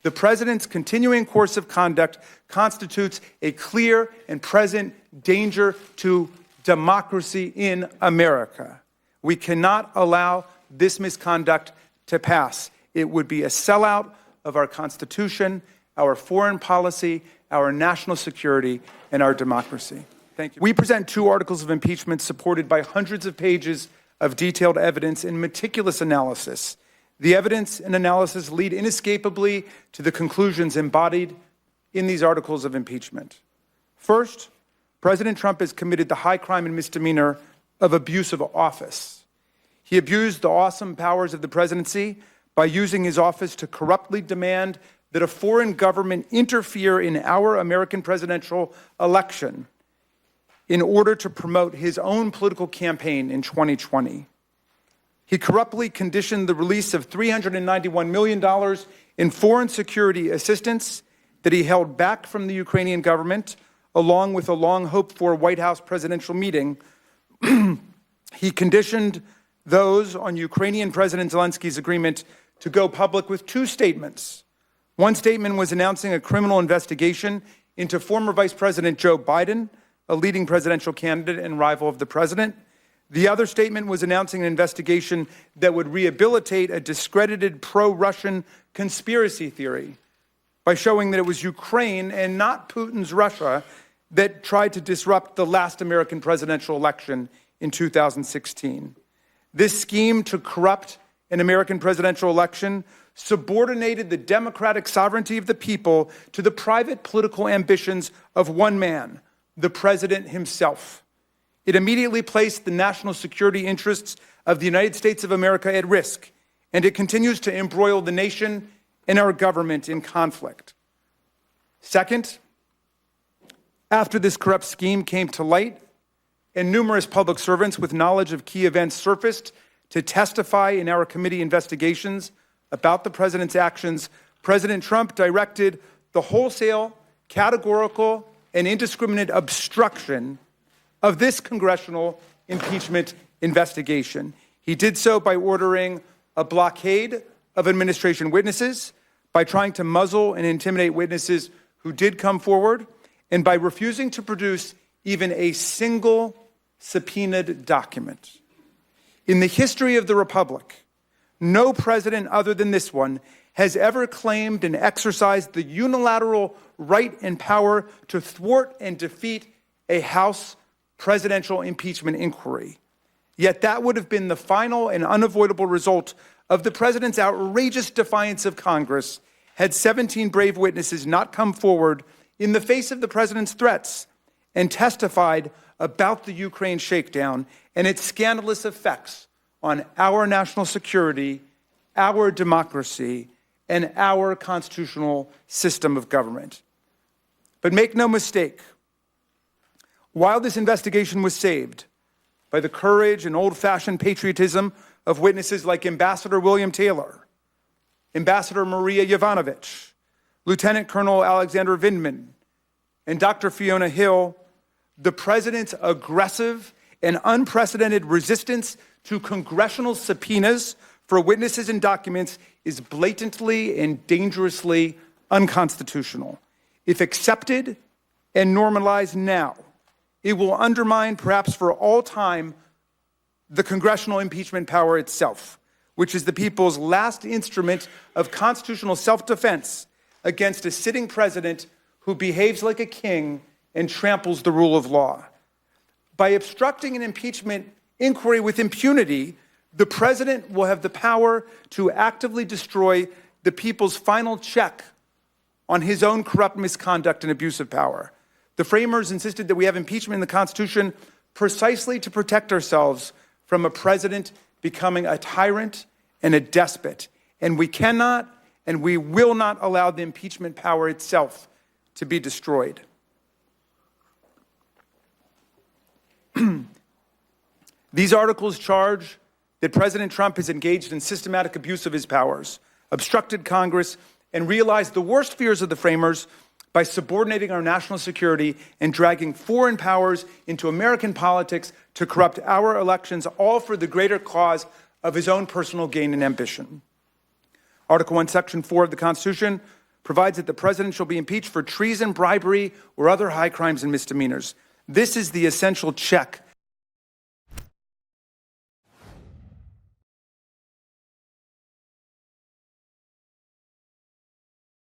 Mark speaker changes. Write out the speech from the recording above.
Speaker 1: The president's continuing course of conduct constitutes a clear and present danger to democracy in America. We cannot allow this misconduct to pass. It would be a sellout of our Constitution, our foreign policy, our national security, and our democracy. Thank you. We present 2 articles of impeachment supported by hundreds of pages of detailed evidence and meticulous analysis. The evidence and analysis lead inescapably to the conclusions embodied in these articles of impeachment. First, President Trump has committed the high crime and misdemeanor of abuse of office. He abused the awesome powers of the presidency by using his office to corruptly demand that a foreign government interfere in our American presidential election in order to promote his own political campaign in 2020. He corruptly conditioned the release of $391 million in foreign security assistance that he held back from the Ukrainian government, along with a long-hoped-for White House presidential meeting. He conditioned those on Ukrainian President Zelensky's agreement to go public with 2 statements. One statement was announcing a criminal investigation into former Vice President Joe Biden, a leading presidential candidate and rival of the president. The other statement was announcing an investigation that would rehabilitate a discredited pro-Russian conspiracy theory by showing that it was Ukraine and not Putin's Russia that tried to disrupt the last American presidential election in 2016. This scheme to corrupt an American presidential election subordinated the democratic sovereignty of the people to the private political ambitions of one man, the president himself. It immediately placed the national security interests of the United States of America at risk, and it continues to embroil the nation and our government in conflict. Second, after this corrupt scheme came to light, and numerous public servants with knowledge of key events surfaced to testify in our committee investigations about the president's actions, President Trump directed the wholesale, categorical, and indiscriminate obstruction of this congressional impeachment investigation. He did so by ordering a blockade of administration witnesses, by trying to muzzle and intimidate witnesses who did come forward, and by refusing to produce even a single subpoenaed document. In the history of the Republic, no president other than this one has ever claimed and exercised the unilateral right and power to thwart and defeat a House presidential impeachment inquiry. Yet that would have been the final and unavoidable result of the president's outrageous defiance of Congress had 17 brave witnesses not come forward in the face of the president's threats and testified about the Ukraine shakedown and its scandalous effects on our national security, our democracy, and our constitutional system of government. But make no mistake, while this investigation was saved by the courage and old-fashioned patriotism of witnesses like Ambassador William Taylor, Ambassador Maria Yovanovitch, Lieutenant Colonel Alexander Vindman, and Dr. Fiona Hill, the president's aggressive and unprecedented resistance to congressional subpoenas for witnesses and documents is blatantly and dangerously unconstitutional. If accepted and normalized now, it will undermine, perhaps for all time, the congressional impeachment power itself, which is the people's last instrument of constitutional self-defense against a sitting president who behaves like a king and tramples the rule of law. By obstructing an impeachment inquiry with impunity, the president will have the power to actively destroy the people's final check on his own corrupt misconduct and abuse of power. The framers insisted that we have impeachment in the Constitution precisely to protect ourselves from a president becoming a tyrant and a despot. And we cannot and we will not allow the impeachment power itself to be destroyed. These articles charge that President Trump has engaged in systematic abuse of his powers, obstructed Congress, and realized the worst fears of the framers by subordinating our national security and dragging foreign powers into American politics to corrupt our elections, all for the greater cause of his own personal gain and ambition. Article 1, Section 4 of the Constitution provides that the president shall be impeached for treason, bribery, or other high crimes and misdemeanors. This is the essential check